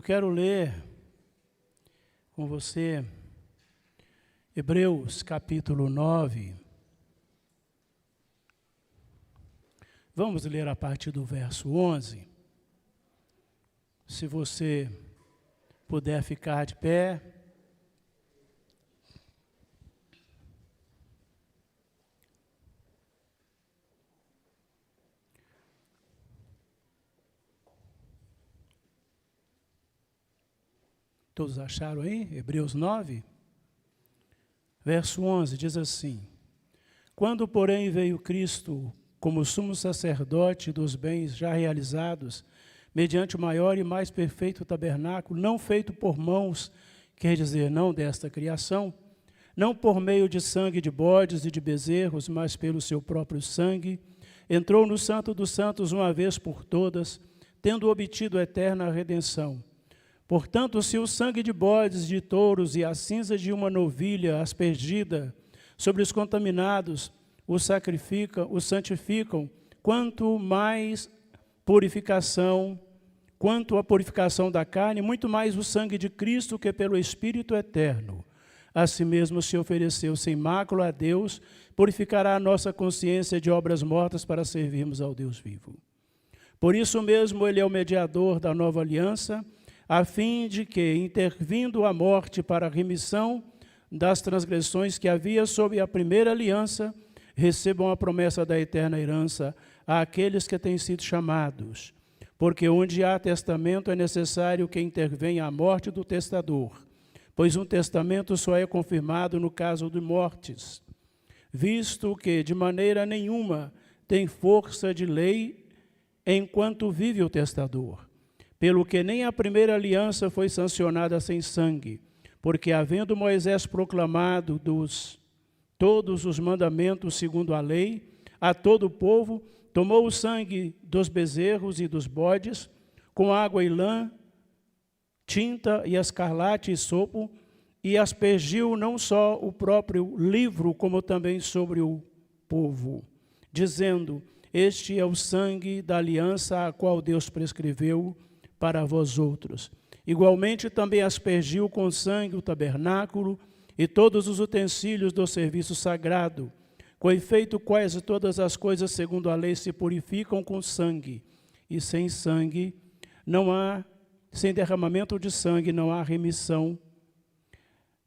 Eu quero ler com você Hebreus capítulo 9. Vamos ler a partir do verso 11. Se você puder ficar de pé. Todos acharam aí? Hebreus 9? Verso 11 diz assim: Quando, porém, veio Cristo como sumo sacerdote dos bens já realizados, mediante o maior e mais perfeito tabernáculo, não feito por mãos, quer dizer, não desta criação, não por meio de sangue de bodes e de bezerros, mas pelo seu próprio sangue, entrou no Santo dos Santos uma vez por todas, tendo obtido a eterna redenção. Portanto, se o sangue de bodes, de touros e a cinza de uma novilha aspergida sobre os contaminados os santificam, quanto à purificação da carne, muito mais o sangue de Cristo, que pelo Espírito eterno, a si mesmo se ofereceu sem mácula a Deus, purificará a nossa consciência de obras mortas para servirmos ao Deus vivo. Por isso mesmo, ele é o mediador da nova aliança, a fim de que, intervindo a morte para a remissão das transgressões que havia sob a primeira aliança, recebam a promessa da eterna herança àqueles que têm sido chamados. Porque onde há testamento é necessário que intervenha a morte do testador, pois um testamento só é confirmado no caso de mortes, visto que de maneira nenhuma tem força de lei enquanto vive o testador. Pelo que nem a primeira aliança foi sancionada sem sangue, porque havendo Moisés proclamado todos os mandamentos segundo a lei, a todo o povo, tomou o sangue dos bezerros e dos bodes, com água e lã, tinta e escarlate e sopo, e aspergiu não só o próprio livro, como também sobre o povo, dizendo: Este é o sangue da aliança a qual Deus prescreveu para vós outros. Igualmente também aspergiu com sangue o tabernáculo e todos os utensílios do serviço sagrado, com efeito quase todas as coisas segundo a lei se purificam com sangue, e sem derramamento de sangue não há remissão.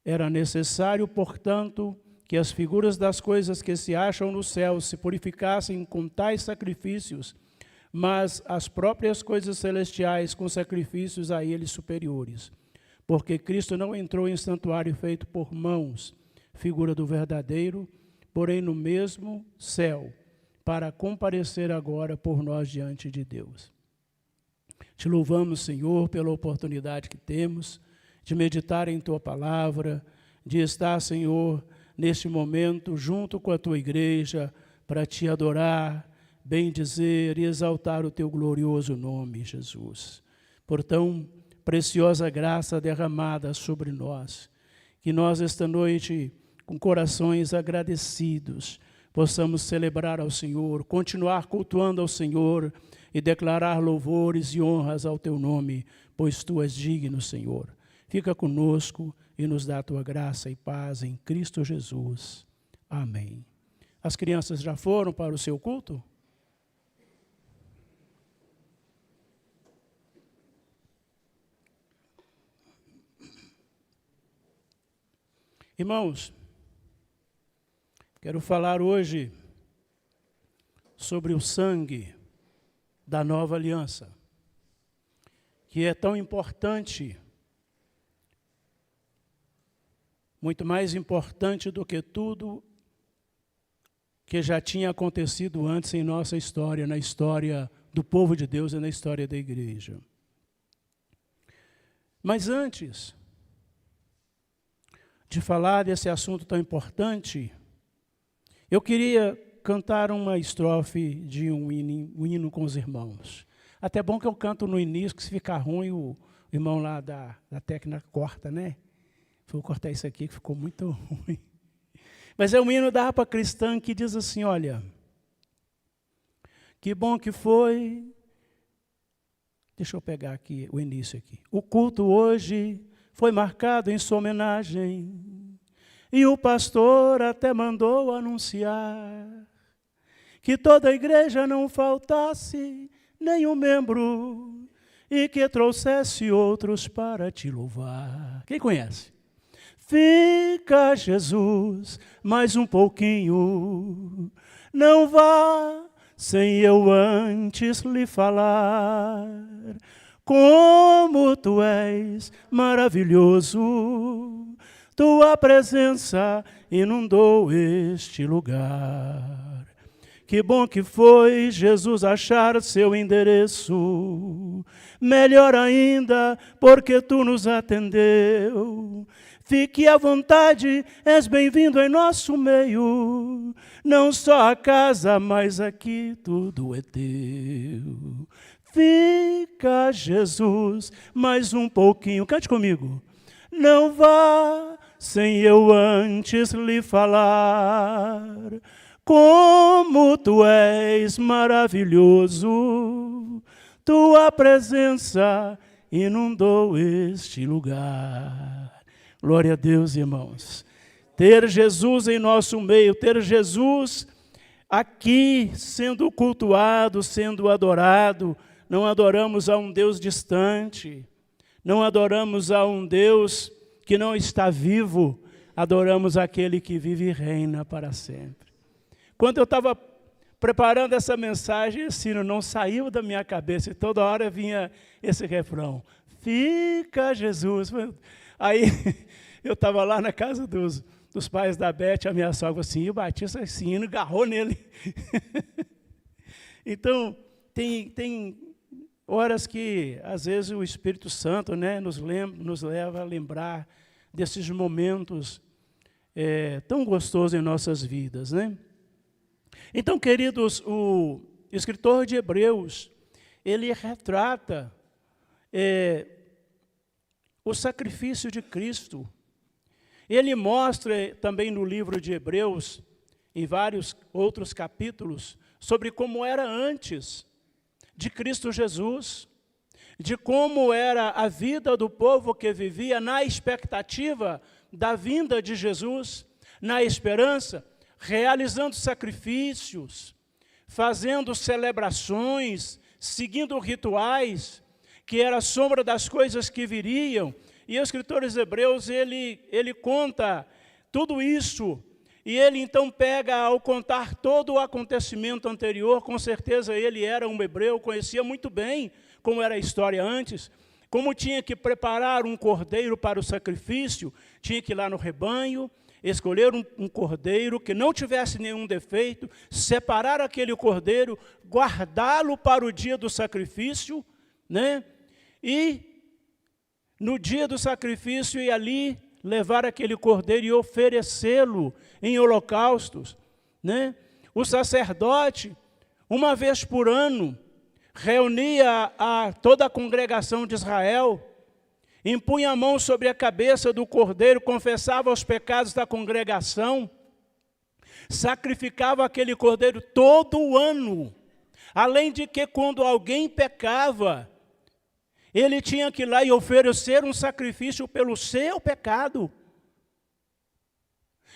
Era necessário, portanto, que as figuras das coisas que se acham no céu se purificassem com tais sacrifícios, mas as próprias coisas celestiais com sacrifícios a eles superiores. Porque Cristo não entrou em santuário feito por mãos, figura do verdadeiro, porém no mesmo céu, para comparecer agora por nós diante de Deus. Te louvamos, Senhor, pela oportunidade que temos de meditar em Tua palavra, de estar, Senhor, neste momento junto com a Tua igreja, para Te adorar, bendizer e exaltar o Teu glorioso nome, Jesus. Por tão preciosa graça derramada sobre nós, que nós esta noite, com corações agradecidos, possamos celebrar ao Senhor, continuar cultuando ao Senhor e declarar louvores e honras ao Teu nome, pois Tu és digno, Senhor. Fica conosco e nos dá a Tua graça e paz em Cristo Jesus. Amém. As crianças já foram para o seu culto? Irmãos, quero falar hoje sobre o sangue da nova aliança, que é tão importante, muito mais importante do que tudo que já tinha acontecido antes em nossa história, na história do povo de Deus e na história da igreja. Mas antes de falar desse assunto tão importante, eu queria cantar uma estrofe de um hino com os irmãos. Até bom que eu canto no início, que se ficar ruim, o irmão lá da técnica corta, né? Vou cortar isso aqui, que ficou muito ruim. Mas é um hino da harpa cristã que diz assim, olha: que bom que foi Deixa eu pegar aqui o início aqui. O culto hoje foi marcado em sua homenagem, e o pastor até mandou anunciar que toda a igreja não faltasse nenhum membro e que trouxesse outros para te louvar. Quem conhece? Fica, Jesus, mais um pouquinho, não vá sem eu antes lhe falar. Como tu és maravilhoso, tua presença inundou este lugar. Que bom que foi, Jesus, achar seu endereço. Melhor ainda, porque tu nos atendeu. Fique à vontade, és bem-vindo em nosso meio. Não só a casa, mas aqui tudo é teu. Fica, Jesus, mais um pouquinho. Cante comigo. Não vá sem eu antes lhe falar. Como tu és maravilhoso, tua presença inundou este lugar. Glória a Deus, irmãos. Ter Jesus em nosso meio, ter Jesus aqui sendo cultuado, sendo adorado. Não adoramos a um Deus distante, não adoramos a um Deus que não está vivo, adoramos aquele que vive e reina para sempre. Quando eu estava preparando essa mensagem, esse hino não saiu da minha cabeça, e toda hora vinha esse refrão. Fica, Jesus. Aí eu estava lá na casa dos pais da Beth, a minha sogra assim, e o Batista, esse hino agarrou nele. Então, tem horas que, às vezes, o Espírito Santo, né, nos leva a lembrar desses momentos tão gostosos em nossas vidas, né? Então, queridos, o escritor de Hebreus, ele retrata o sacrifício de Cristo. Ele mostra também no livro de Hebreus, em vários outros capítulos, sobre como era antes de Cristo Jesus, de como era a vida do povo que vivia na expectativa da vinda de Jesus, na esperança, realizando sacrifícios, fazendo celebrações, seguindo rituais, que era a sombra das coisas que viriam. E o escritor dos Hebreus, ele conta tudo isso, e ele então pega, ao contar todo o acontecimento anterior, com certeza ele era um hebreu, conhecia muito bem como era a história antes, como tinha que preparar um cordeiro para o sacrifício, tinha que ir lá no rebanho, escolher um cordeiro que não tivesse nenhum defeito, separar aquele cordeiro, guardá-lo para o dia do sacrifício, né? E no dia do sacrifício ir ali levar aquele cordeiro e oferecê-lo em holocaustos, né? O sacerdote, uma vez por ano, reunia toda a congregação de Israel, impunha a mão sobre a cabeça do cordeiro, confessava os pecados da congregação, sacrificava aquele cordeiro todo o ano. Além de que, quando alguém pecava, ele tinha que ir lá e oferecer um sacrifício pelo seu pecado.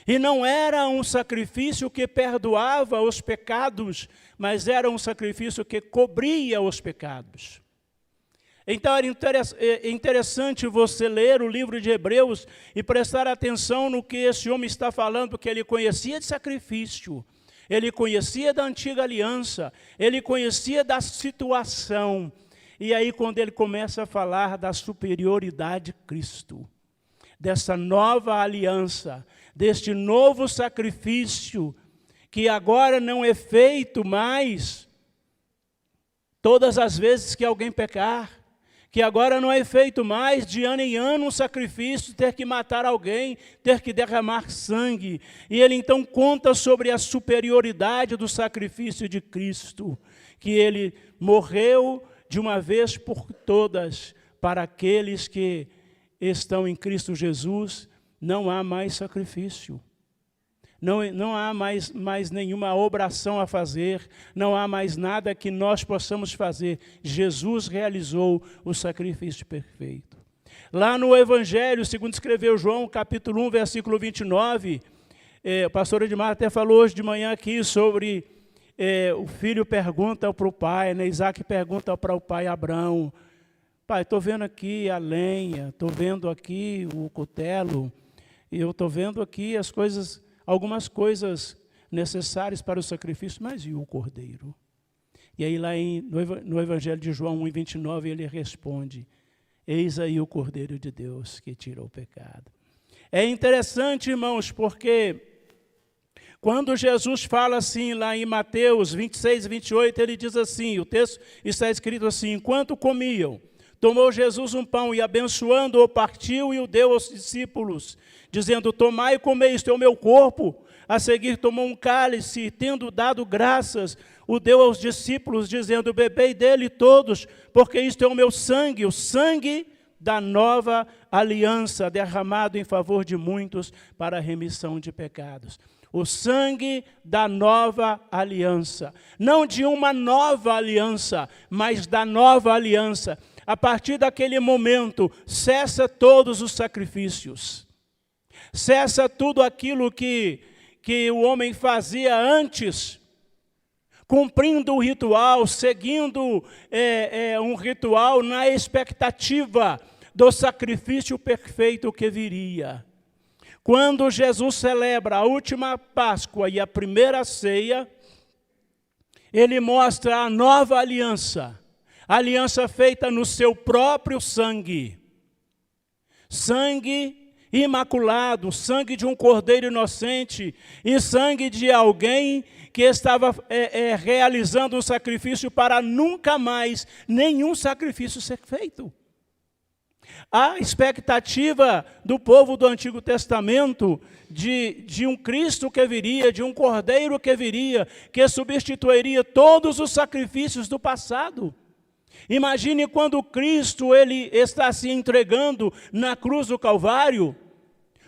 E não era um sacrifício que perdoava os pecados, mas era um sacrifício que cobria os pecados. Então, era interessante você ler o livro de Hebreus e prestar atenção no que esse homem está falando, porque ele conhecia de sacrifício, ele conhecia da antiga aliança, ele conhecia da situação. E aí, quando ele começa a falar da superioridade de Cristo, dessa nova aliança, deste novo sacrifício, que agora não é feito mais todas as vezes que alguém pecar, que agora não é feito mais de ano em ano um sacrifício, ter que matar alguém, ter que derramar sangue. E ele então conta sobre a superioridade do sacrifício de Cristo, que ele morreu de uma vez por todas, para aqueles que estão em Cristo Jesus, não há mais sacrifício. Não há mais nenhuma obração a fazer, não há mais nada que nós possamos fazer. Jesus realizou o sacrifício perfeito. Lá no Evangelho, segundo escreveu João, capítulo 1, versículo 29, o pastor Edmar até falou hoje de manhã aqui sobre o filho pergunta para o pai, né? Isaac pergunta para o pai Abraão: pai, estou vendo aqui a lenha, estou vendo aqui o cutelo, e eu estou vendo aqui as coisas, algumas coisas necessárias para o sacrifício, mas e o cordeiro? E aí lá no Evangelho de João 1:29 ele responde: eis aí o cordeiro de Deus que tira o pecado. É interessante, irmãos, porque quando Jesus fala assim lá em Mateus 26:28, ele diz assim, o texto está escrito assim: enquanto comiam, tomou Jesus um pão e abençoando-o, partiu e o deu aos discípulos, dizendo: tomai e comei, isto é o meu corpo. A seguir tomou um cálice e, tendo dado graças, o deu aos discípulos, dizendo: bebei dele todos, porque isto é o meu sangue, o sangue da nova aliança, derramado em favor de muitos para a remissão de pecados. O sangue da nova aliança, não de uma nova aliança, mas da nova aliança. A partir daquele momento, cessa todos os sacrifícios. Cessa tudo aquilo que o homem fazia antes, cumprindo o ritual, seguindo um ritual na expectativa do sacrifício perfeito que viria. Quando Jesus celebra a última Páscoa e a primeira ceia, ele mostra a nova aliança, aliança feita no seu próprio sangue. Sangue imaculado, sangue de um cordeiro inocente e sangue de alguém que estava realizando um sacrifício para nunca mais nenhum sacrifício ser feito. A expectativa do povo do Antigo Testamento de um Cristo que viria, de um Cordeiro que viria, que substituiria todos os sacrifícios do passado. Imagine quando Cristo ele está se entregando na cruz do Calvário,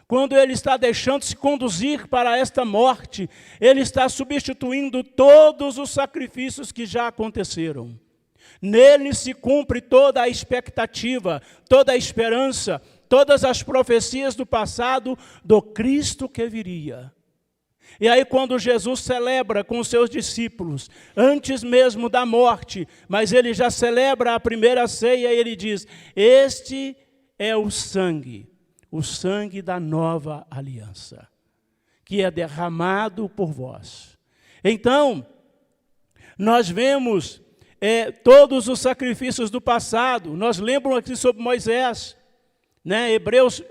quando ele está deixando-se conduzir para esta morte, ele está substituindo todos os sacrifícios que já aconteceram. Nele se cumpre toda a expectativa, toda a esperança, todas as profecias do passado do Cristo que viria. E aí quando Jesus celebra com os seus discípulos, antes mesmo da morte, mas ele já celebra a primeira ceia, ele diz: este é o sangue da nova aliança, que é derramado por vós. Então, nós vemos todos os sacrifícios do passado. Nós lembramos aqui sobre Moisés, né? Hebreus,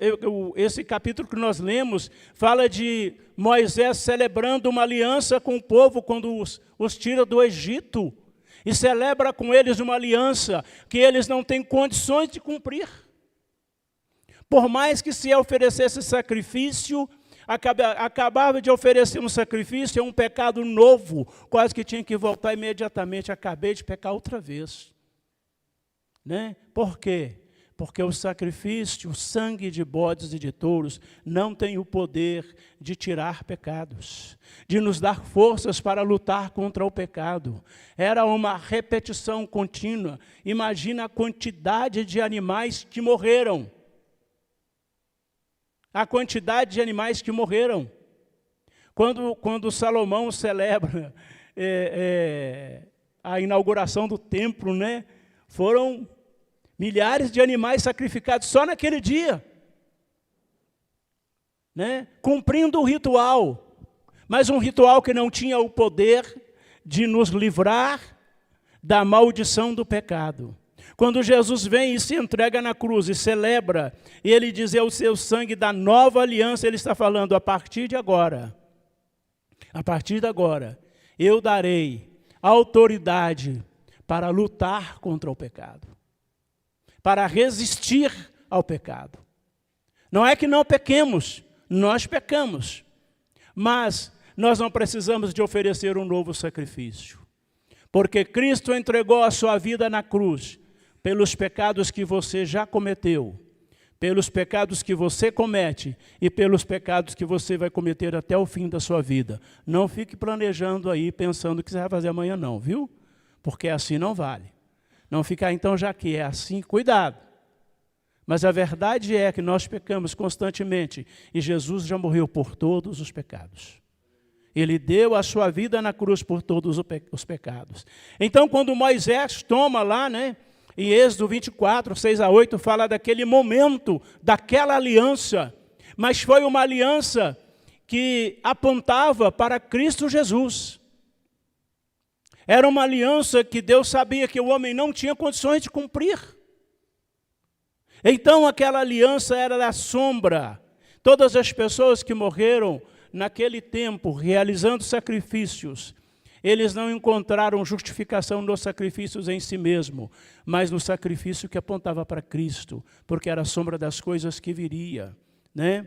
esse capítulo que nós lemos, fala de Moisés celebrando uma aliança com o povo quando os tira do Egito, e celebra com eles uma aliança que eles não têm condições de cumprir. Por mais que se oferecesse sacrifício, acabava de oferecer um sacrifício, é um pecado novo, quase que tinha que voltar imediatamente, acabei de pecar outra vez. Né? Por quê? Porque o sacrifício, o sangue de bodes e de touros, não tem o poder de tirar pecados, de nos dar forças para lutar contra o pecado. Era uma repetição contínua. Imagina a quantidade de animais que morreram. A quantidade de animais que morreram. Quando Salomão celebra a inauguração do templo, né, foram milhares de animais sacrificados só naquele dia, né, cumprindo o ritual, mas um ritual que não tinha o poder de nos livrar da maldição do pecado. Quando Jesus vem e se entrega na cruz e celebra, e ele diz: é o seu sangue da nova aliança, ele está falando: a partir de agora, eu darei autoridade para lutar contra o pecado, para resistir ao pecado. Não é que não pequemos, nós pecamos, mas nós não precisamos de oferecer um novo sacrifício, porque Cristo entregou a sua vida na cruz, pelos pecados que você já cometeu, pelos pecados que você comete e pelos pecados que você vai cometer até o fim da sua vida. Não fique planejando aí, pensando o que você vai fazer amanhã não, viu? Porque assim não vale. Não ficar, então, já que é assim, cuidado. Mas a verdade é que nós pecamos constantemente e Jesus já morreu por todos os pecados. Ele deu a sua vida na cruz por todos os pecados. Então, quando Moisés toma lá, né, em Êxodo 24, 6-8, fala daquele momento, daquela aliança, mas foi uma aliança que apontava para Cristo Jesus. Era uma aliança que Deus sabia que o homem não tinha condições de cumprir. Então aquela aliança era da sombra. Todas as pessoas que morreram naquele tempo, realizando sacrifícios, eles não encontraram justificação nos sacrifícios em si mesmo, mas no sacrifício que apontava para Cristo, porque era a sombra das coisas que viria, né?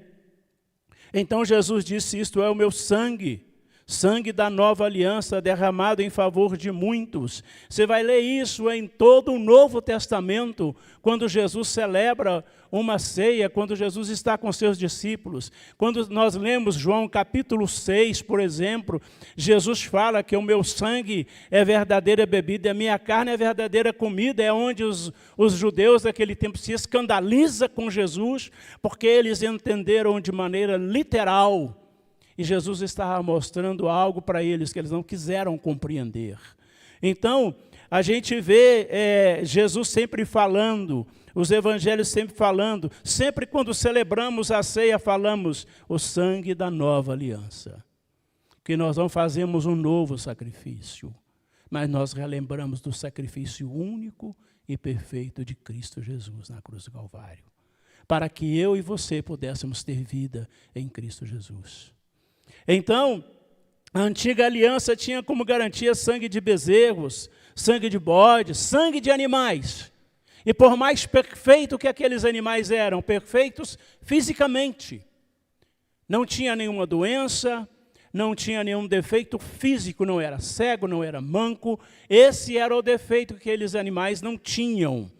Então Jesus disse, isto é o meu sangue, sangue da nova aliança derramado em favor de muitos. Você vai ler isso em todo o Novo Testamento, quando Jesus celebra uma ceia, quando Jesus está com seus discípulos. Quando nós lemos João capítulo 6, por exemplo, Jesus fala que o meu sangue é verdadeira bebida, e a minha carne é verdadeira comida. É onde os judeus daquele tempo se escandalizam com Jesus, porque eles entenderam de maneira literal. E Jesus estava mostrando algo para eles que eles não quiseram compreender. Então, a gente vê Jesus sempre falando, os evangelhos sempre falando, sempre quando celebramos a ceia, falamos o sangue da nova aliança. Que nós não fazemos um novo sacrifício, mas nós relembramos do sacrifício único e perfeito de Cristo Jesus na cruz do Calvário, para que eu e você pudéssemos ter vida em Cristo Jesus. Então, a antiga aliança tinha como garantia sangue de bezerros, sangue de bodes, sangue de animais. E por mais perfeito que aqueles animais eram, perfeitos fisicamente, não tinha nenhuma doença, não tinha nenhum defeito físico, não era cego, não era manco. Esse era o defeito que aqueles animais não tinham.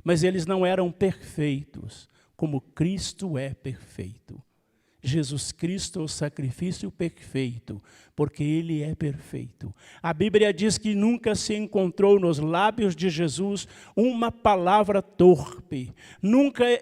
Mas eles não eram perfeitos, como Cristo é perfeito. Jesus Cristo é o sacrifício perfeito, porque Ele é perfeito. A Bíblia diz que nunca se encontrou nos lábios de Jesus uma palavra torpe.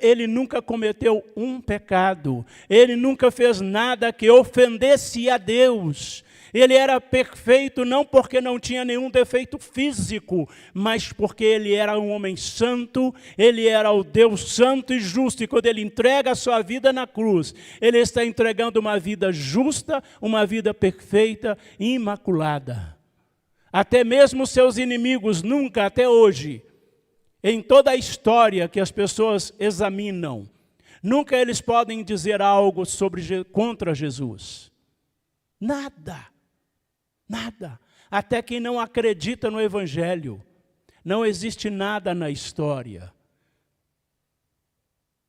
Ele nunca cometeu um pecado. Ele nunca fez nada que ofendesse a Deus. Ele era perfeito não porque não tinha nenhum defeito físico, mas porque ele era um homem santo, ele era o Deus santo e justo. E quando ele entrega a sua vida na cruz, ele está entregando uma vida justa, uma vida perfeita e imaculada. Até mesmo seus inimigos nunca, até hoje, em toda a história que as pessoas examinam, nunca eles podem dizer algo contra Jesus. Nada. Nada. Até quem não acredita no Evangelho. Não existe nada na história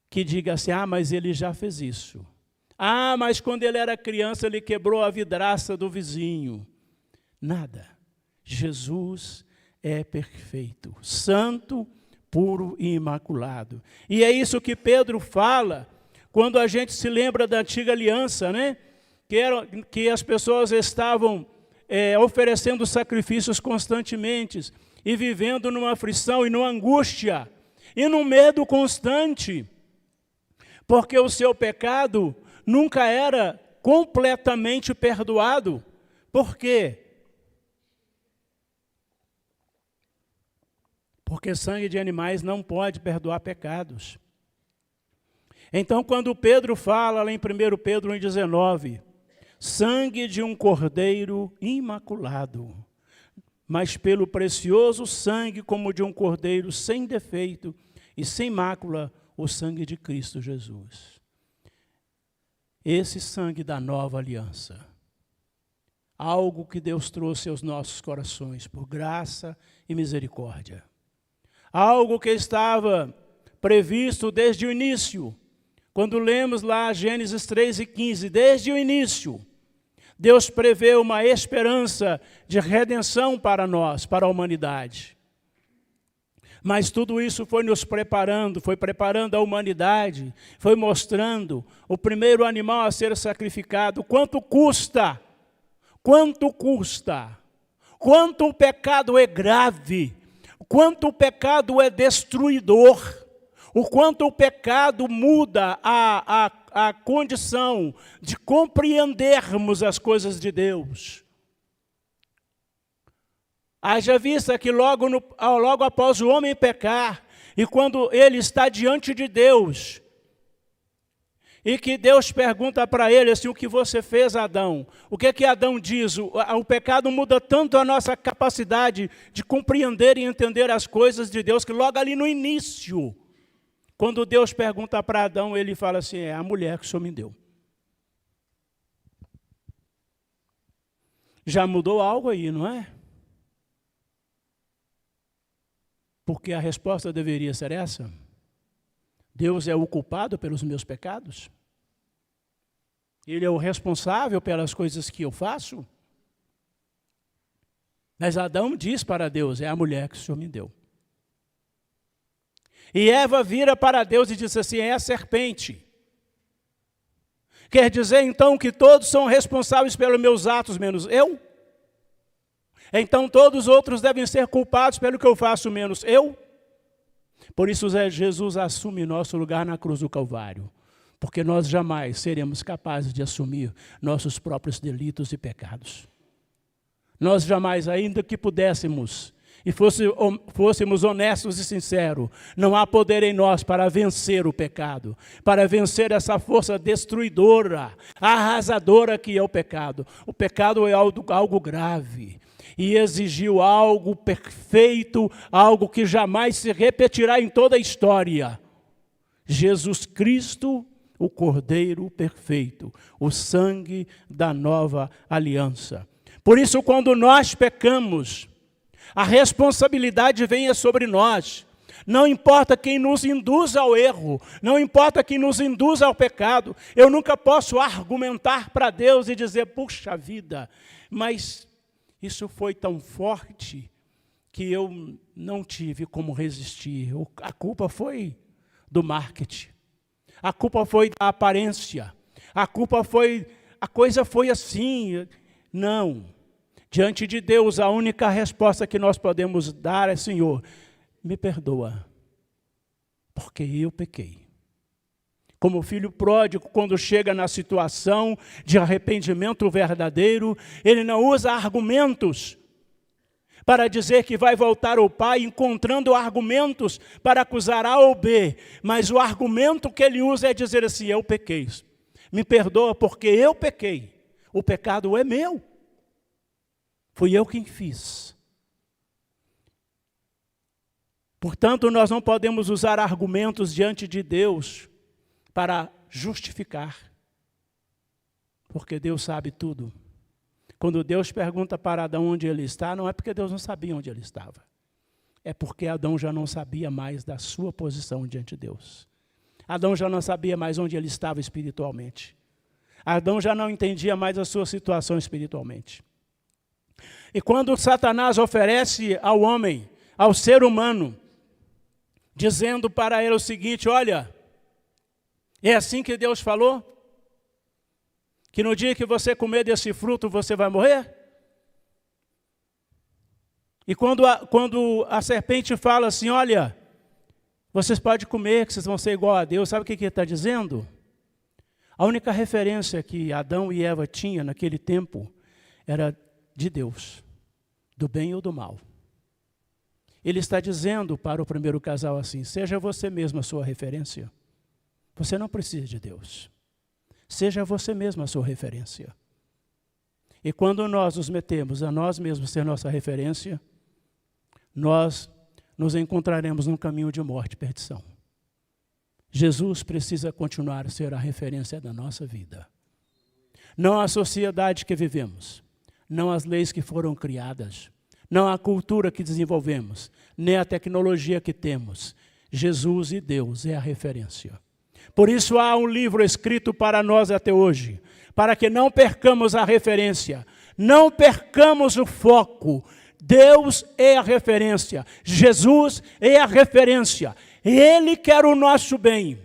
que diga assim, mas ele já fez isso. Mas quando ele era criança ele quebrou a vidraça do vizinho. Nada. Jesus é perfeito, santo, puro e imaculado. E é isso que Pedro fala quando a gente se lembra da antiga aliança, né? Que as pessoas estavam oferecendo sacrifícios constantemente e vivendo numa aflição e numa angústia e num medo constante, porque o seu pecado nunca era completamente perdoado. Por quê? Porque sangue de animais não pode perdoar pecados. Então, quando Pedro fala lá em 1 Pedro 1,19, sangue de um cordeiro imaculado, mas pelo precioso sangue como de um cordeiro sem defeito e sem mácula, o sangue de Cristo Jesus. Esse sangue da nova aliança, algo que Deus trouxe aos nossos corações por graça e misericórdia. Algo que estava previsto desde o início. Quando lemos lá Gênesis 3:15, desde o início, Deus prevê uma esperança de redenção para nós, para a humanidade. Mas tudo isso foi nos preparando, foi preparando a humanidade, foi mostrando o primeiro animal a ser sacrificado. Quanto custa? Quanto custa? Quanto o pecado é grave, quanto o pecado é destruidor, o quanto o pecado muda a condição de compreendermos as coisas de Deus. Haja vista que logo após o homem pecar, e quando ele está diante de Deus, e que Deus pergunta para ele assim, o que você fez, Adão? O que Adão diz? O pecado muda tanto a nossa capacidade de compreender e entender as coisas de Deus, que logo ali no início, quando Deus pergunta para Adão, ele fala assim, é a mulher que o Senhor me deu. Já mudou algo aí, não é? Porque a resposta deveria ser essa. Deus é o culpado pelos meus pecados? Ele é o responsável pelas coisas que eu faço? Mas Adão diz para Deus, é a mulher que o Senhor me deu. E Eva vira para Deus e diz assim, é a serpente. Quer dizer então que todos são responsáveis pelos meus atos, menos eu? Então todos os outros devem ser culpados pelo que eu faço, menos eu? Por isso Jesus assume nosso lugar na cruz do Calvário, porque nós jamais seremos capazes de assumir nossos próprios delitos e pecados. Nós jamais, ainda que pudéssemos, e fôssemos honestos e sinceros, não há poder em nós para vencer o pecado, para vencer essa força destruidora, arrasadora que é o pecado. O pecado é algo grave. E exigiu algo perfeito, algo que jamais se repetirá em toda a história. Jesus Cristo, o Cordeiro perfeito, o sangue da nova aliança. Por isso, quando nós pecamos, a responsabilidade vem sobre nós. Não importa quem nos induz ao erro, não importa quem nos induz ao pecado. Eu nunca posso argumentar para Deus e dizer, puxa vida, mas isso foi tão forte que eu não tive como resistir. A culpa foi do marketing. A culpa foi da aparência. A coisa foi assim. Não. Diante de Deus, a única resposta que nós podemos dar é, Senhor, me perdoa, porque eu pequei. Como o filho pródigo, quando chega na situação de arrependimento verdadeiro, ele não usa argumentos para dizer que vai voltar ao pai, encontrando argumentos para acusar A ou B. Mas o argumento que ele usa é dizer assim, eu pequei. Me perdoa porque eu pequei. O pecado é meu. Fui eu quem fiz. Portanto, nós não podemos usar argumentos diante de Deus para justificar, porque Deus sabe tudo. Quando Deus pergunta para Adão onde ele está, não é porque Deus não sabia onde ele estava. É porque Adão já não sabia mais da sua posição diante de Deus. Adão já não sabia mais onde ele estava espiritualmente. Adão já não entendia mais a sua situação espiritualmente. E quando Satanás oferece ao homem, ao ser humano, dizendo para ele o seguinte, olha, é assim que Deus falou? Que no dia que você comer desse fruto, você vai morrer? E quando a serpente fala assim, olha, vocês podem comer, que vocês vão ser igual a Deus, sabe o que ele está dizendo? A única referência que Adão e Eva tinham naquele tempo era de Deus, do bem ou do mal. Ele está dizendo para o primeiro casal assim, seja você mesmo a sua referência. Você não precisa de Deus. Seja você mesmo a sua referência. E quando nós nos metemos a nós mesmos ser nossa referência, nós nos encontraremos num caminho de morte e perdição. Jesus precisa continuar a ser a referência da nossa vida. Não a sociedade que vivemos, não as leis que foram criadas, não a cultura que desenvolvemos, nem a tecnologia que temos. Jesus e Deus é a referência. Por isso há um livro escrito para nós até hoje, para que não percamos a referência, não percamos o foco, Deus é a referência, Jesus é a referência, Ele quer o nosso bem.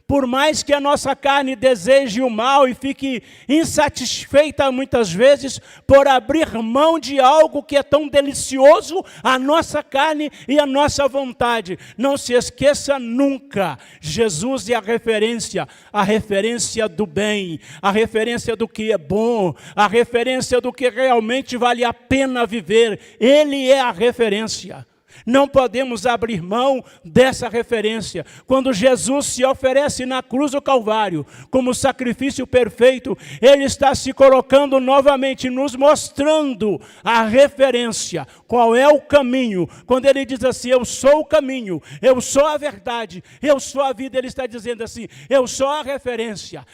Por mais que a nossa carne deseje o mal e fique insatisfeita muitas vezes por abrir mão de algo que é tão delicioso à nossa carne e à nossa vontade. Não se esqueça nunca, Jesus é a referência do bem, a referência do que é bom, a referência do que realmente vale a pena viver. Ele é a referência. Não podemos abrir mão dessa referência. Quando Jesus se oferece na cruz do Calvário como sacrifício perfeito, Ele está se colocando novamente, nos mostrando a referência. Qual é o caminho? Quando Ele diz assim, eu sou o caminho, eu sou a verdade, eu sou a vida, Ele está dizendo assim, eu sou a referência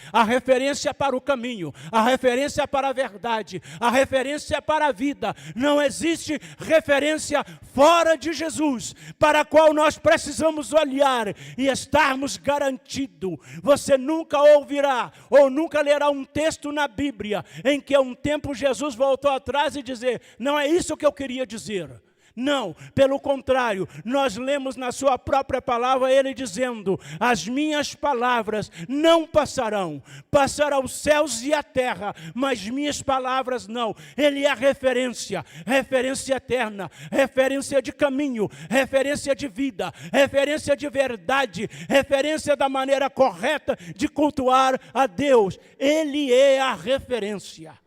para o caminho, a referência para a verdade, a referência para a vida. Não existe referência fora de Jesus, para a qual nós precisamos olhar e estarmos garantidos. Você nunca ouvirá ou nunca lerá um texto na Bíblia em que um tempo Jesus voltou atrás e dizer, não é isso que eu queria dizer. Não, pelo contrário, nós lemos na sua própria palavra Ele dizendo, as minhas palavras não passarão, passarão os céus e a terra, mas minhas palavras não. Ele é a referência eterna, referência de caminho, referência de vida, referência de verdade, referência da maneira correta de cultuar a Deus. Ele é a referência.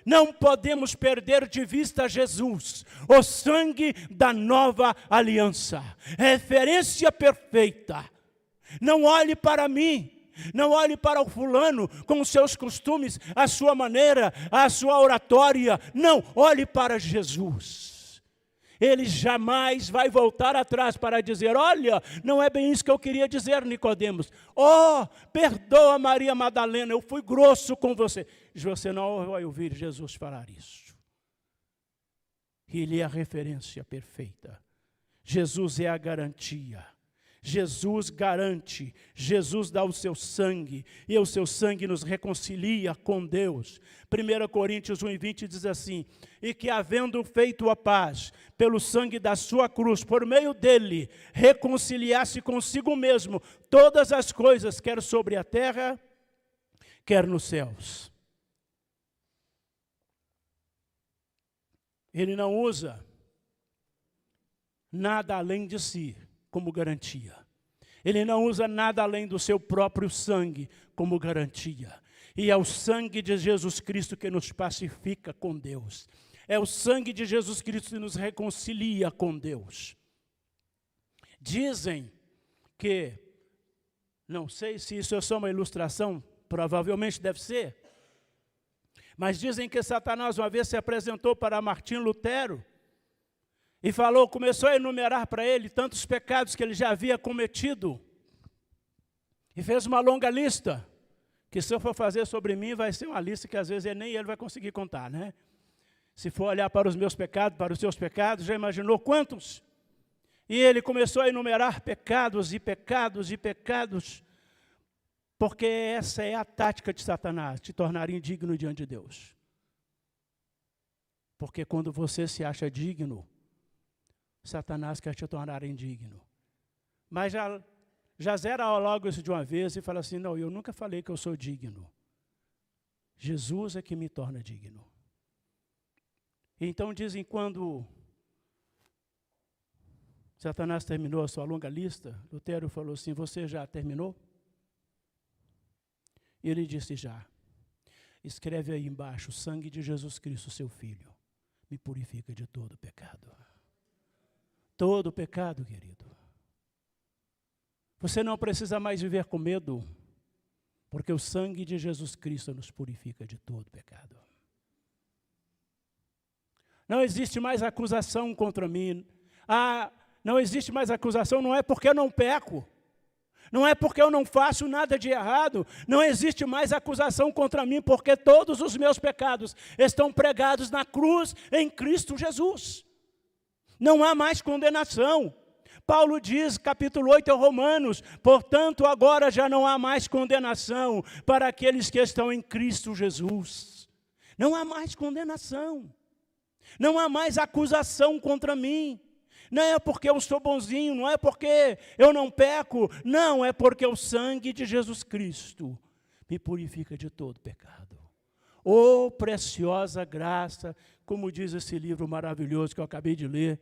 Não podemos perder de vista Jesus, o sangue da nova aliança, referência perfeita. Não olhe para mim, não olhe para o fulano com os seus costumes, a sua maneira, a sua oratória. Não, olhe para Jesus. Ele jamais vai voltar atrás para dizer, olha, não é bem isso que eu queria dizer, Nicodemos. Oh, perdoa Maria Madalena, eu fui grosso com você. Você não vai ouvir Jesus falar isso. Ele é a referência perfeita. Jesus é a garantia. Jesus garante, Jesus dá o seu sangue, e o seu sangue nos reconcilia com Deus. 1 Coríntios 1:20 diz assim, e que havendo feito a paz, pelo sangue da sua cruz, por meio dele, reconciliasse consigo mesmo todas as coisas, quer sobre a terra, quer nos céus. Ele não usa nada além de si como garantia. Ele não usa nada além do seu próprio sangue como garantia. E é o sangue de Jesus Cristo que nos pacifica com Deus. É o sangue de Jesus Cristo que nos reconcilia com Deus. Dizem que, não sei se isso é só uma ilustração, provavelmente deve ser, mas dizem que Satanás uma vez se apresentou para Martim Lutero e falou, começou a enumerar para ele tantos pecados que ele já havia cometido. E fez uma longa lista, que se eu for fazer sobre mim, vai ser uma lista que às vezes nem ele vai conseguir contar, né? Se for olhar para os meus pecados, para os seus pecados, já imaginou quantos? E ele começou a enumerar pecados e pecados e pecados, porque essa é a tática de Satanás, te tornar indigno diante de Deus. Porque quando você se acha digno, Satanás quer te tornar indigno. Mas já zera logo isso de uma vez e fala assim, não, eu nunca falei que eu sou digno. Jesus é que me torna digno. Então dizem, quando Satanás terminou a sua longa lista, Lutero falou assim, você já terminou? E ele disse, já. Escreve aí embaixo, o sangue de Jesus Cristo, seu Filho, me purifica de todo pecado. Todo pecado, querido. Você não precisa mais viver com medo, porque o sangue de Jesus Cristo nos purifica de todo pecado. Não existe mais acusação contra mim. Não existe mais acusação, não é porque eu não peco. Não é porque eu não faço nada de errado. Não existe mais acusação contra mim, porque todos os meus pecados estão pregados na cruz em Cristo Jesus. Não há mais condenação. Paulo diz, capítulo 8 aos Romanos, portanto, agora já não há mais condenação para aqueles que estão em Cristo Jesus. Não há mais condenação. Não há mais acusação contra mim. Não é porque eu sou bonzinho, não é porque eu não peco, não, é porque o sangue de Jesus Cristo me purifica de todo pecado. Oh, preciosa graça, como diz esse livro maravilhoso que eu acabei de ler.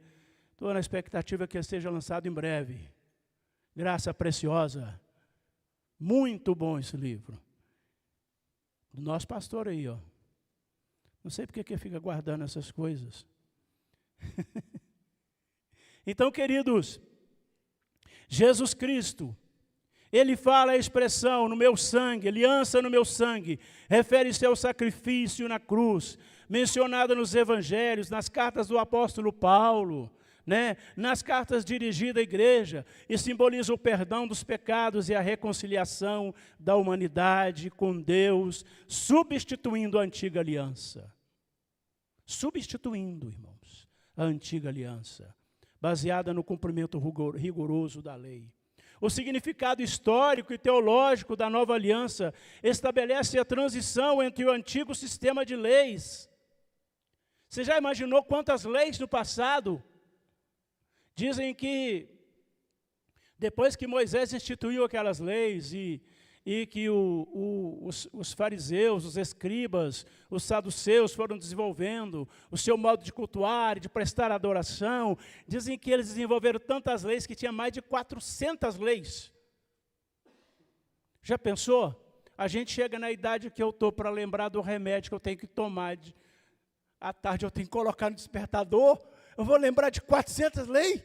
Estou na expectativa que ele seja lançado em breve. Graça preciosa. Muito bom esse livro. Do nosso pastor aí, ó. Não sei porque que fica guardando essas coisas. Então, queridos, Jesus Cristo, ele fala a expressão no meu sangue, aliança no meu sangue, refere-se ao sacrifício na cruz, mencionado nos evangelhos, nas cartas do apóstolo Paulo, né? Nas cartas dirigidas à igreja, e simboliza o perdão dos pecados e a reconciliação da humanidade com Deus, substituindo a antiga aliança. Substituindo, irmãos, a antiga aliança, baseada no cumprimento rigoroso da lei. O significado histórico e teológico da nova aliança estabelece a transição entre o antigo sistema de leis. Você já imaginou quantas leis no passado? Dizem que depois que Moisés instituiu aquelas leis e que os fariseus, os escribas, os saduceus foram desenvolvendo o seu modo de cultuar, de prestar adoração, dizem que eles desenvolveram tantas leis que tinha mais de 400 leis. Já pensou? A gente chega na idade que eu estou para lembrar do remédio que eu tenho que tomar. À tarde eu tenho que colocar no despertador, eu vou lembrar de 400 leis?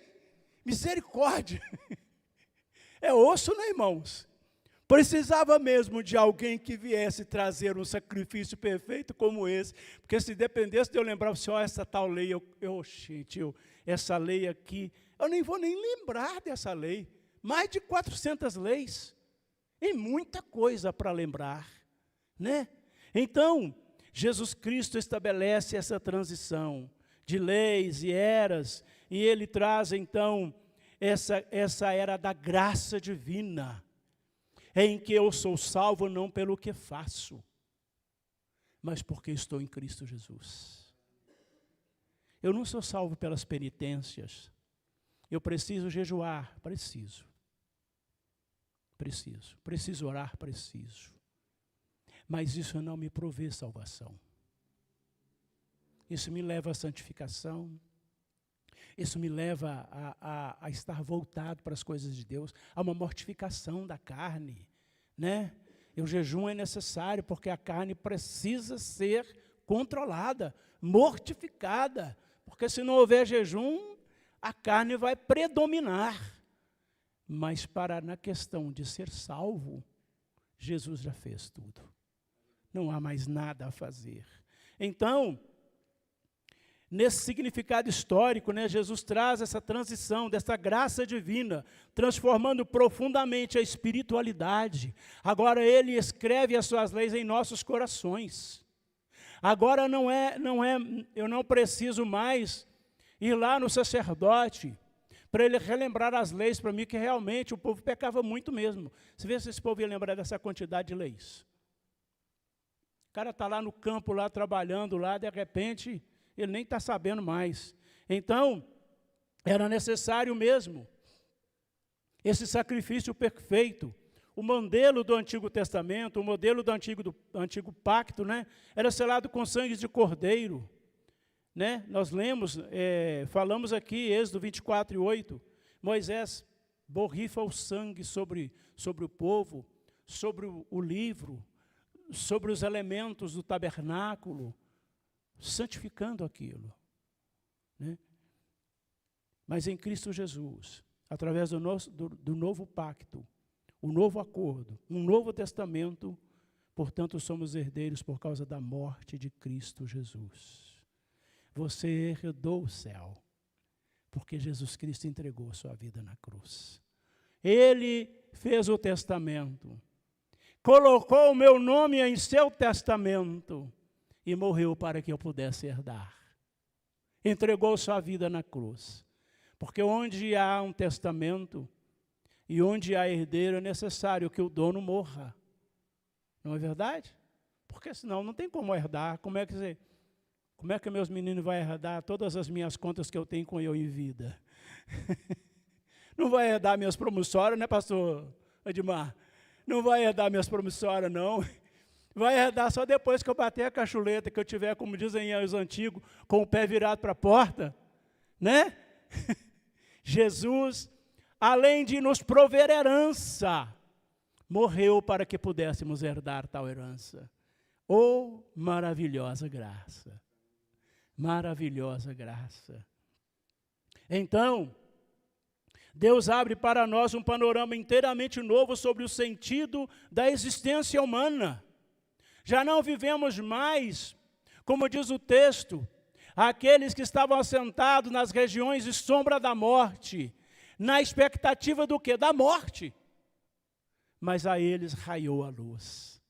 Misericórdia! É osso, né, irmãos? Precisava mesmo de alguém que viesse trazer um sacrifício perfeito como esse, porque se dependesse de eu lembrar, assim, ó, essa tal lei, essa lei aqui, eu nem vou nem lembrar dessa lei. Mais de 400 leis, e muita coisa para lembrar, né? Então, Jesus Cristo estabelece essa transição de leis e eras, e ele traz, então, essa era da graça divina, em que eu sou salvo não pelo que faço, mas porque estou em Cristo Jesus. Eu não sou salvo pelas penitências. Eu preciso jejuar, preciso orar, preciso. Mas isso não me provê salvação. Isso me leva à santificação. Isso me leva a estar voltado para as coisas de Deus, a uma mortificação da carne, né? E o jejum é necessário porque a carne precisa ser controlada, mortificada, porque se não houver jejum, a carne vai predominar. Mas na questão de ser salvo, Jesus já fez tudo. Não há mais nada a fazer. Então, nesse significado histórico, né, Jesus traz essa transição, dessa graça divina, transformando profundamente a espiritualidade. Agora ele escreve as suas leis em nossos corações. Agora eu não preciso mais ir lá no sacerdote para ele relembrar as leis para mim, que realmente o povo pecava muito mesmo. Você vê se esse povo ia lembrar dessa quantidade de leis. O cara está lá no campo, lá trabalhando, lá, de repente ele nem está sabendo mais. Então, era necessário mesmo esse sacrifício perfeito. O modelo do Antigo Testamento, o modelo do Antigo Pacto, né, era selado com sangue de cordeiro. Né? Nós falamos aqui, Êxodo 24:8, Moisés borrifa o sangue sobre o povo, sobre o livro, sobre os elementos do tabernáculo, santificando aquilo, né? Mas em Cristo Jesus, através do novo pacto, o novo acordo, um novo testamento, portanto somos herdeiros por causa da morte de Cristo Jesus. Você herdou o céu, porque Jesus Cristo entregou sua vida na cruz. Ele fez o testamento, colocou o meu nome em seu testamento, e morreu para que eu pudesse herdar. Entregou sua vida na cruz. Porque onde há um testamento e onde há herdeiro, é necessário que o dono morra. Não é verdade? Porque senão não tem como herdar. Como é que você... Como é que meus meninos vão herdar todas as minhas contas que eu tenho com eu em vida? Não vai herdar minhas promissórias, né, pastor Edmar? Não vai herdar minhas promissórias, não. Vai herdar só depois que eu bater a cachuleta, que eu tiver, como dizem os antigos, com o pé virado para a porta, né? Jesus, além de nos prover herança, morreu para que pudéssemos herdar tal herança. Oh, maravilhosa graça! Maravilhosa graça! Então, Deus abre para nós um panorama inteiramente novo sobre o sentido da existência humana. Já não vivemos mais, como diz o texto, aqueles que estavam assentados nas regiões de sombra da morte, na expectativa do quê? Da morte. Mas a eles raiou a luz.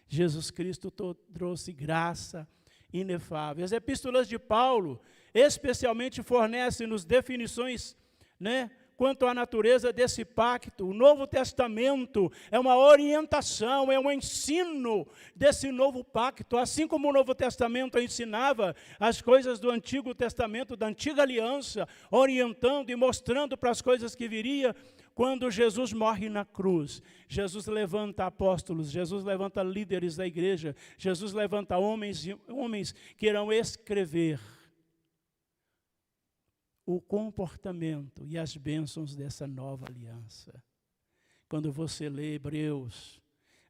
Jesus Cristo trouxe graça inefável. As epístolas de Paulo, especialmente, fornecem-nos definições, né, quanto à natureza desse pacto. O Novo Testamento é uma orientação, é um ensino desse novo pacto. Assim como o Novo Testamento ensinava as coisas do Antigo Testamento, da Antiga Aliança, orientando e mostrando para as coisas que viria, quando Jesus morre na cruz, Jesus levanta apóstolos, Jesus levanta líderes da igreja, Jesus levanta homens que irão escrever o comportamento e as bênçãos dessa nova aliança. Quando você lê Hebreus,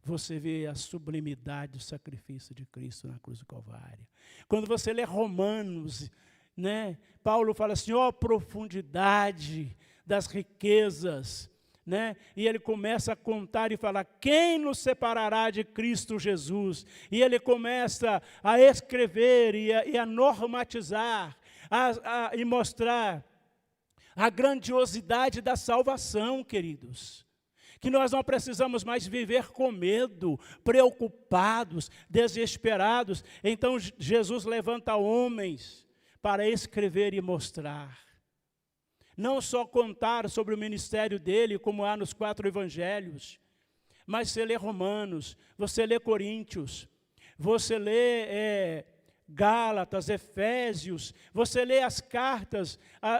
você vê a sublimidade do sacrifício de Cristo na cruz do Calvário. Quando você lê Romanos, né, Paulo fala assim, ó, profundidade das riquezas, né? E ele começa a contar e falar, quem nos separará de Cristo Jesus? E ele começa a escrever e a normatizar, e mostrar a grandiosidade da salvação, queridos. Que nós não precisamos mais viver com medo, preocupados, desesperados. Então Jesus levanta homens para escrever e mostrar. Não só contar sobre o ministério dele, como há nos 4 evangelhos, mas você lê Romanos, você lê Coríntios, você lê Gálatas, Efésios, você lê as cartas,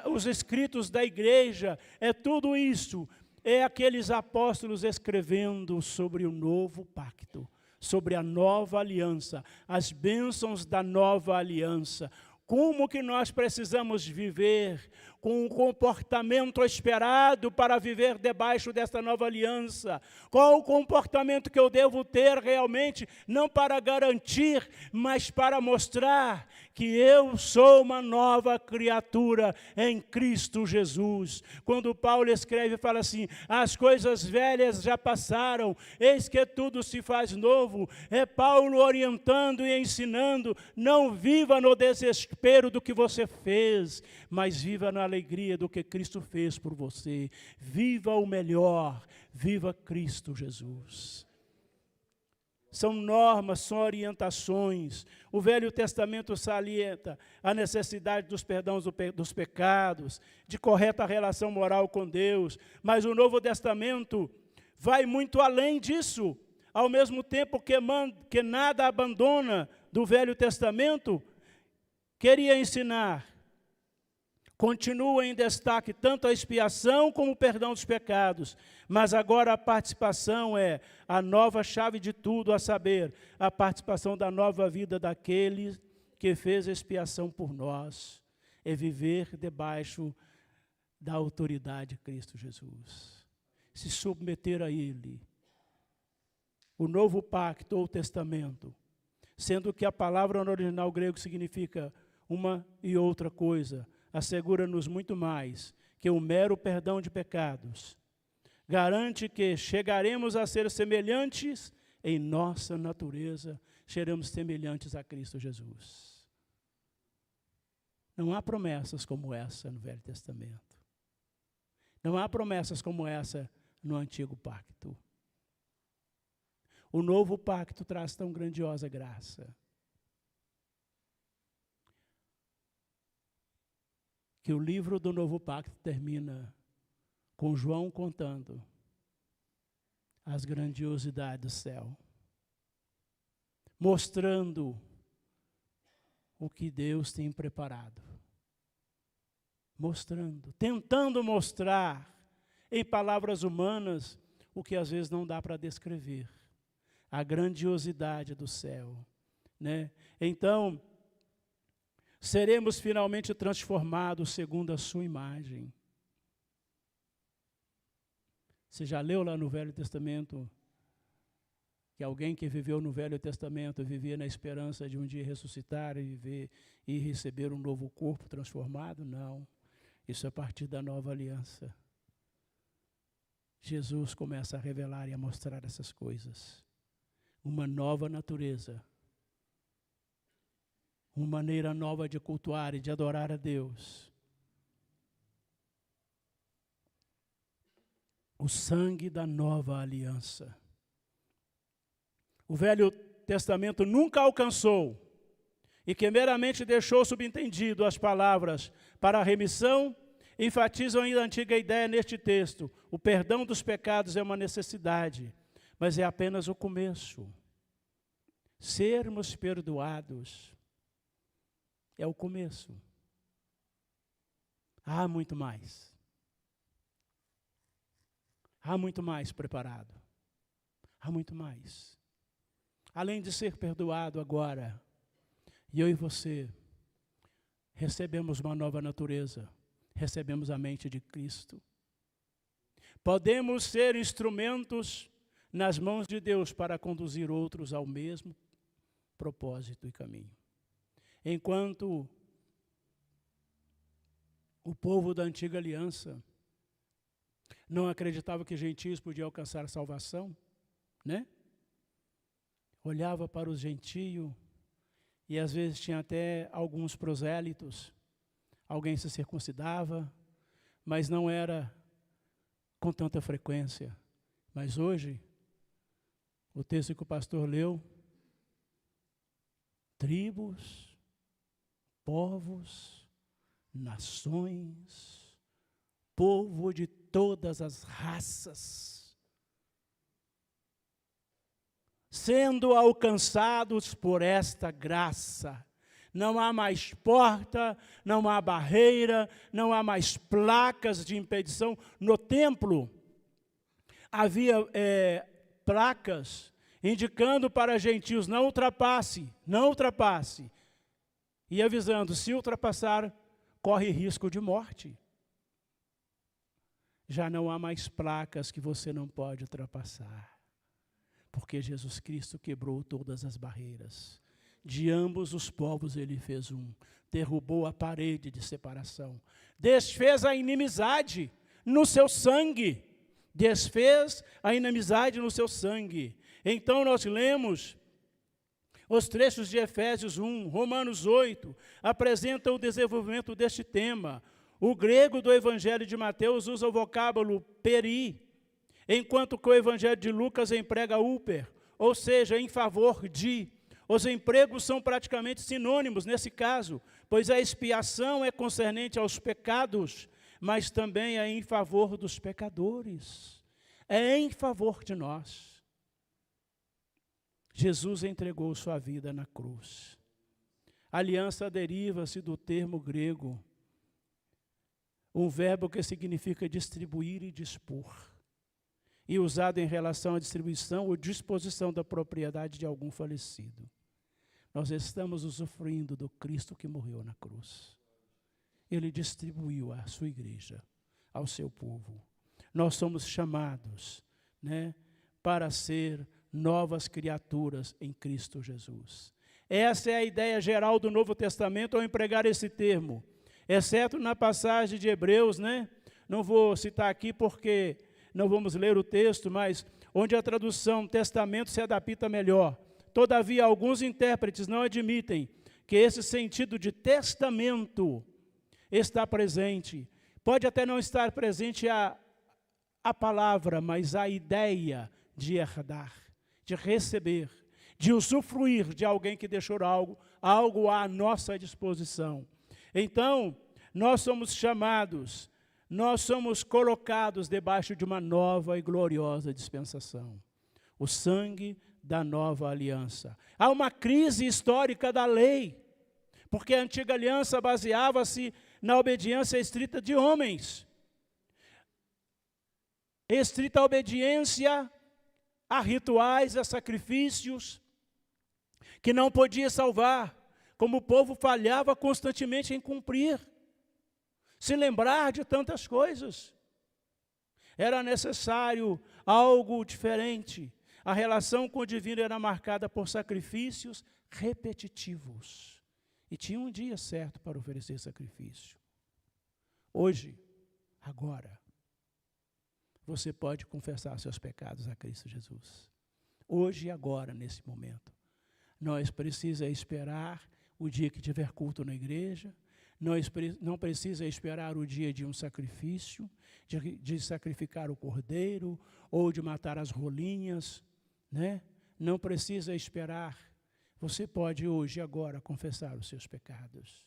os escritos da igreja, é tudo isso, é aqueles apóstolos escrevendo sobre o novo pacto, sobre a nova aliança, as bênçãos da nova aliança. Como que nós precisamos viver com um comportamento esperado para viver debaixo desta nova aliança? Qual o comportamento que eu devo ter realmente, não para garantir, mas para mostrar que eu sou uma nova criatura em Cristo Jesus. Quando Paulo escreve, fala assim, as coisas velhas já passaram, eis que tudo se faz novo. É Paulo orientando e ensinando, não viva no desespero do que você fez, mas viva na alegria do que Cristo fez por você. Viva o melhor, viva Cristo Jesus. São normas, são orientações. O Velho Testamento salienta a necessidade dos perdões dos pecados, de correta relação moral com Deus, mas o Novo Testamento vai muito além disso. Ao mesmo tempo que nada abandona do Velho Testamento, queria ensinar, continua em destaque tanto a expiação como o perdão dos pecados, mas agora a participação é a nova chave de tudo, a saber, a participação da nova vida daquele que fez a expiação por nós, é viver debaixo da autoridade de Cristo Jesus, se submeter a Ele. O novo pacto ou testamento, sendo que a palavra no original grego significa uma e outra coisa, assegura-nos muito mais que o mero perdão de pecados. Garante que chegaremos a ser semelhantes em nossa natureza, seremos semelhantes a Cristo Jesus. Não há promessas como essa no Velho Testamento. Não há promessas como essa no Antigo Pacto. O novo pacto traz tão grandiosa graça que o livro do Novo Pacto termina com João contando as grandiosidades do céu, mostrando o que Deus tem preparado. Mostrando, tentando mostrar em palavras humanas o que às vezes não dá para descrever. A grandiosidade do céu, né? Então, seremos finalmente transformados segundo a sua imagem. Você já leu lá no Velho Testamento que alguém que viveu no Velho Testamento vivia na esperança de um dia ressuscitar e viver e receber um novo corpo transformado? Não. Isso é a partir da nova aliança. Jesus começa a revelar e a mostrar essas coisas. Uma nova natureza. Uma maneira nova de cultuar e de adorar a Deus. O sangue da nova aliança. O Velho Testamento nunca alcançou e que meramente deixou subentendido as palavras para a remissão, enfatizam ainda a antiga ideia neste texto. O perdão dos pecados é uma necessidade, mas é apenas o começo. Sermos perdoados é o começo. Há muito mais. Há muito mais preparado. Há muito mais. Além de ser perdoado agora, eu e você recebemos uma nova natureza, recebemos a mente de Cristo. Podemos ser instrumentos nas mãos de Deus para conduzir outros ao mesmo propósito e caminho. Enquanto o povo da antiga aliança não acreditava que gentios podiam alcançar a salvação, né? Olhava para os gentios e às vezes tinha até alguns prosélitos, alguém se circuncidava, mas não era com tanta frequência. Mas hoje, o texto que o pastor leu, tribos, povos, nações, povo de todas as raças, sendo alcançados por esta graça. Não há mais porta, não há barreira, não há mais placas de impedição. No templo, havia placas indicando para gentios, não ultrapasse, não ultrapasse. E avisando, se ultrapassar, corre risco de morte. Já não há mais placas que você não pode ultrapassar. Porque Jesus Cristo quebrou todas as barreiras. De ambos os povos ele fez um. Derrubou a parede de separação. Desfez a inimizade no seu sangue. Desfez a inimizade no seu sangue. Então nós lemos os trechos de Efésios 1, Romanos 8, apresentam o desenvolvimento deste tema. O grego do Evangelho de Mateus usa o vocábulo peri, enquanto que o Evangelho de Lucas emprega uper, ou seja, em favor de. Os empregos são praticamente sinônimos nesse caso, pois a expiação é concernente aos pecados, mas também é em favor dos pecadores. É em favor de nós. Jesus entregou sua vida na cruz. Aliança deriva-se do termo grego, um verbo que significa distribuir e dispor, e usado em relação à distribuição ou disposição da propriedade de algum falecido. Nós estamos usufruindo do Cristo que morreu na cruz. Ele distribuiu a sua igreja, ao seu povo. Nós somos chamados, né, para ser novas criaturas em Cristo Jesus. Essa é a ideia geral do Novo Testamento ao empregar esse termo, exceto na passagem de Hebreus, né? Não vou citar aqui porque não vamos ler o texto, mas onde a tradução testamento se adapta melhor. Todavia, alguns intérpretes não admitem que esse sentido de testamento está presente. Pode até não estar presente a palavra, mas a ideia de herdar, de receber, de usufruir de alguém que deixou algo à nossa disposição. Então, nós somos chamados, nós somos colocados debaixo de uma nova e gloriosa dispensação. O sangue da nova aliança. Há uma crise histórica da lei, Porque a antiga aliança baseava-se na obediência estrita de homens. Estrita obediência a rituais, a sacrifícios, que não podia salvar, como o povo falhava constantemente em cumprir. Se lembrar de tantas coisas. Era necessário algo diferente. A relação com o divino era marcada por sacrifícios repetitivos. E tinha um dia certo para oferecer sacrifício. Hoje, agora, você pode confessar seus pecados a Cristo Jesus. Hoje e agora, nesse momento. Nós precisamos esperar o dia que tiver culto na igreja. Nós não precisa esperar o dia de um sacrifício, de sacrificar o cordeiro, ou de matar as rolinhas, né? Não precisa esperar. Você pode hoje e agora confessar os seus pecados.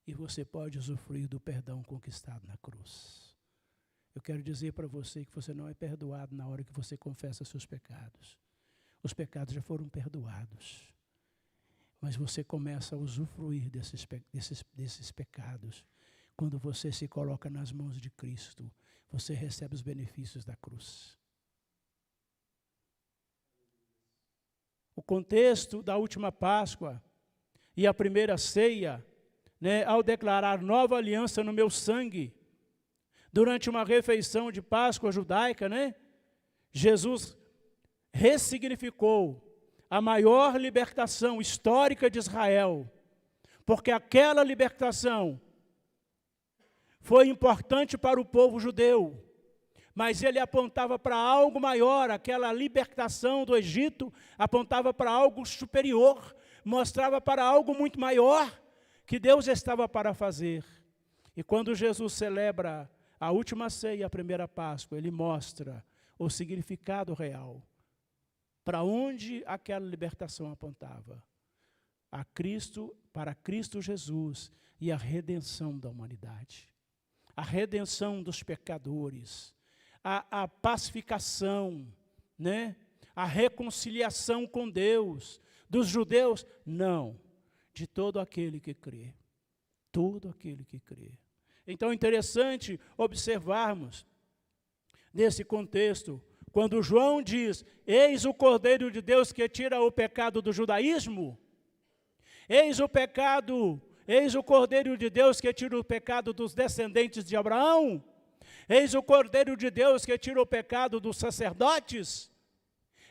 E você pode usufruir do perdão conquistado na cruz. Eu quero dizer para você que você não é perdoado na hora que você confessa seus pecados. Os pecados já foram perdoados. Mas você começa a usufruir desses pecados. Quando você se coloca nas mãos de Cristo, você recebe os benefícios da cruz. O contexto da última Páscoa e a primeira ceia, né, ao declarar nova aliança no meu sangue, durante uma refeição de Páscoa judaica, né, Jesus ressignificou a maior libertação histórica de Israel, porque aquela libertação foi importante para o povo judeu, mas ele apontava para algo maior. Aquela libertação do Egito apontava para algo superior, mostrava para algo muito maior que Deus estava para fazer. E quando Jesus celebra a última ceia, a primeira Páscoa, ele mostra o significado real, para onde aquela libertação apontava. A Cristo, para Cristo Jesus e a redenção da humanidade. A redenção dos pecadores, a pacificação, né? A reconciliação com Deus, dos judeus, não, de todo aquele que crê. Todo aquele que crê. Então é interessante observarmos, nesse contexto, quando João diz, eis o Cordeiro de Deus que tira o pecado do judaísmo, eis o Cordeiro de Deus que tira o pecado dos descendentes de Abraão, eis o Cordeiro de Deus que tira o pecado dos sacerdotes.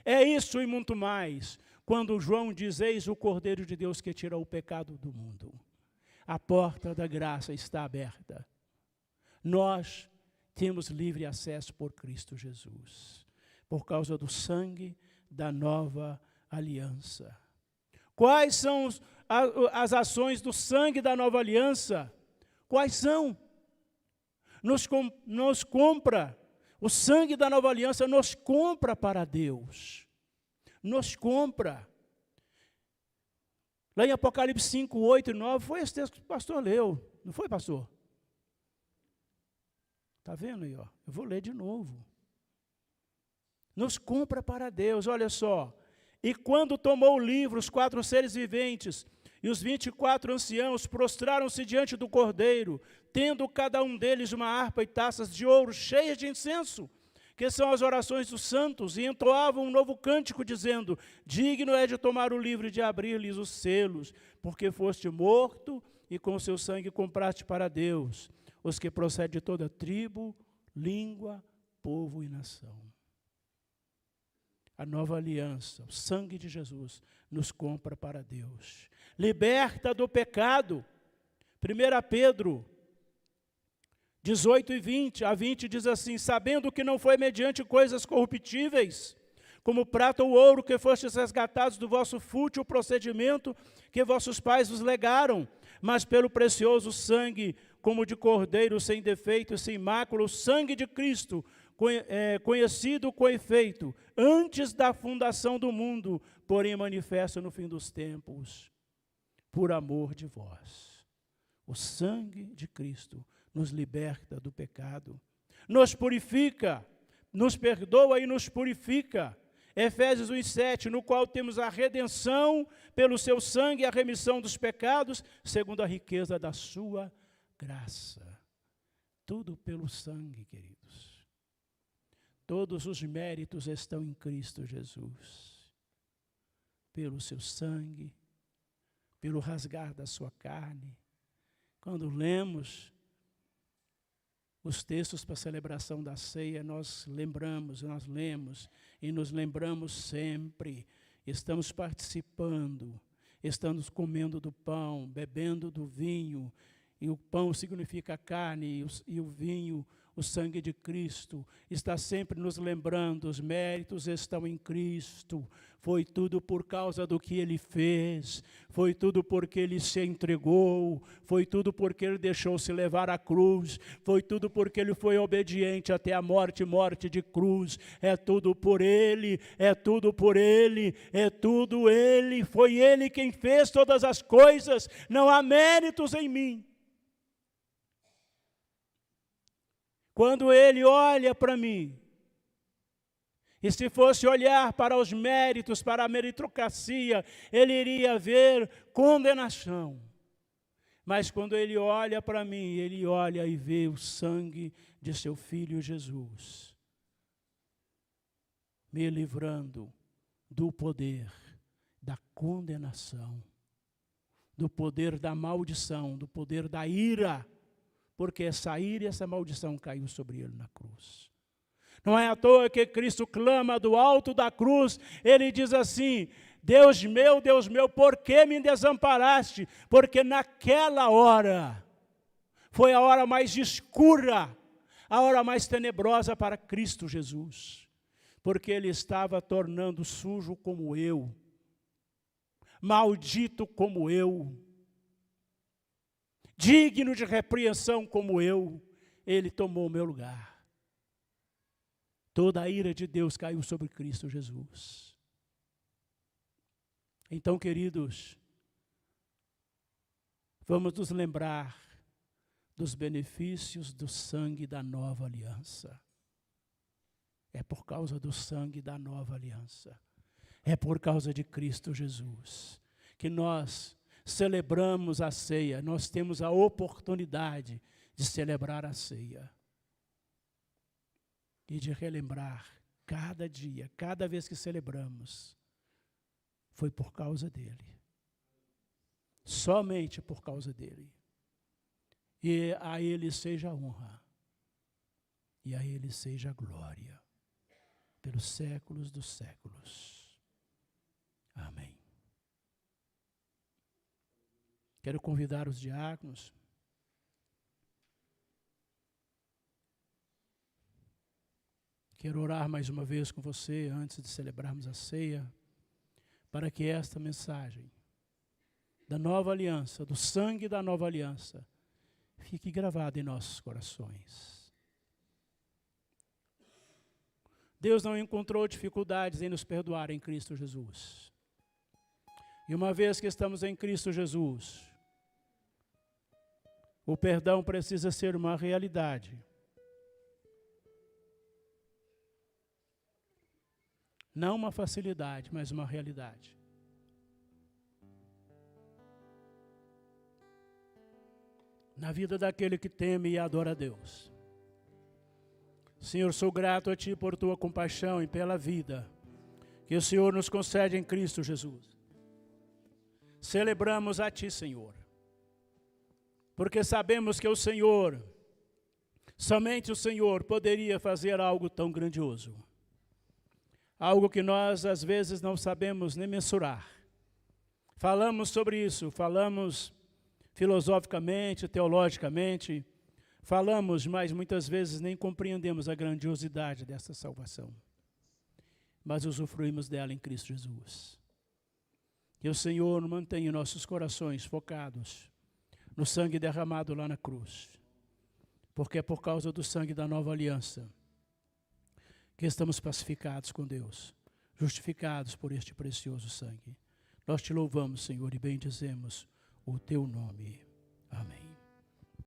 É isso e muito mais, quando João diz, eis o Cordeiro de Deus que tira o pecado do mundo. A porta da graça está aberta. Nós temos livre acesso por Cristo Jesus, por causa do sangue da nova aliança. Quais são as ações do sangue da nova aliança? Quais são? Nos compra, o sangue da nova aliança nos compra para Deus. Nos compra. Lá em Apocalipse 5, 8 e 9, foi esse texto que o pastor leu. Não foi, pastor? Está vendo aí? Ó? Eu vou ler de novo. Nos compra para Deus, olha só. E quando tomou o livro, os 4 seres viventes e os 24 anciãos prostraram-se diante do Cordeiro, tendo cada um deles uma harpa e taças de ouro cheias de incenso, que são as orações dos santos, e entoavam um novo cântico, dizendo, digno é de tomar o livro e de abrir-lhes os selos, porque foste morto e com seu sangue compraste para Deus os que procedem de toda tribo, língua, povo e nação. A nova aliança, o sangue de Jesus, nos compra para Deus. Liberta do pecado. 1 Pedro 18 e 20, a 20 diz assim, sabendo que não foi mediante coisas corruptíveis, como prata ou ouro, que fostes resgatados do vosso fútil procedimento que vossos pais vos legaram, mas pelo precioso sangue, como de cordeiro sem defeito e sem mácula, o sangue de Cristo, conhecido com efeito, antes da fundação do mundo, porém manifesto no fim dos tempos, por amor de vós. O sangue de Cristo nos liberta do pecado, nos purifica, nos perdoa e nos purifica. Efésios 1:7, no qual temos a redenção pelo seu sangue e a remissão dos pecados, segundo a riqueza da sua graça. Tudo pelo sangue, queridos. Todos os méritos estão em Cristo Jesus. Pelo seu sangue, pelo rasgar da sua carne. Quando lemos os textos para a celebração da ceia, nós lemos e nos lembramos sempre. Estamos participando, estamos comendo do pão, bebendo do vinho, e o pão significa a carne, e o vinho, o sangue de Cristo. Está sempre nos lembrando, os méritos estão em Cristo. Foi tudo por causa do que Ele fez, foi tudo porque Ele se entregou, foi tudo porque Ele deixou-se levar à cruz, foi tudo porque Ele foi obediente até a morte, morte de cruz. É tudo por Ele, é tudo por Ele, é tudo Ele. Foi Ele quem fez todas as coisas, não há méritos em mim. Quando Ele olha para mim, e se fosse olhar para os méritos, para a meritocracia, Ele iria ver condenação. Mas quando Ele olha para mim, Ele olha e vê o sangue de seu Filho Jesus, me livrando do poder da condenação, do poder da maldição, do poder da ira, porque essa ira e essa maldição caiu sobre Ele na cruz. Não é à toa que Cristo clama do alto da cruz, Ele diz assim: Deus meu, por que me desamparaste? Porque naquela hora, foi a hora mais escura, a hora mais tenebrosa para Cristo Jesus, porque Ele estava tornando sujo como eu, maldito como eu, digno de repreensão como eu. Ele tomou o meu lugar. Toda a ira de Deus caiu sobre Cristo Jesus. Então, queridos, vamos nos lembrar dos benefícios do sangue da nova aliança. É por causa do sangue da nova aliança. É por causa de Cristo Jesus que nós celebramos a ceia. Nós temos a oportunidade de celebrar a ceia. E de relembrar cada dia, cada vez que celebramos, foi por causa dele. Somente por causa dele. E a Ele seja a honra, e a Ele seja a glória, pelos séculos dos séculos. Amém. Quero convidar os diáconos Quero orar mais uma vez com você, antes de celebrarmos a ceia, para que esta mensagem da nova aliança, do sangue da nova aliança, fique gravada em nossos corações. Deus não encontrou dificuldades em nos perdoar em Cristo Jesus. E uma vez que estamos em Cristo Jesus, o perdão precisa ser uma realidade. Não uma facilidade, mas uma realidade. Na vida daquele que teme e adora a Deus. Senhor, sou grato a Ti por Tua compaixão e pela vida que o Senhor nos concede em Cristo Jesus. Celebramos a Ti, Senhor, porque sabemos que o Senhor, somente o Senhor poderia fazer algo tão grandioso. Algo que nós, às vezes, não sabemos nem mensurar. Falamos sobre isso, falamos filosoficamente, teologicamente, falamos, mas muitas vezes nem compreendemos a grandiosidade dessa salvação. Mas usufruímos dela em Cristo Jesus. Que o Senhor mantenha nossos corações focados no sangue derramado lá na cruz. Porque é por causa do sangue da nova aliança que estamos pacificados com Deus, justificados por este precioso sangue. Nós te louvamos, Senhor, e bendizemos o Teu nome. Amém.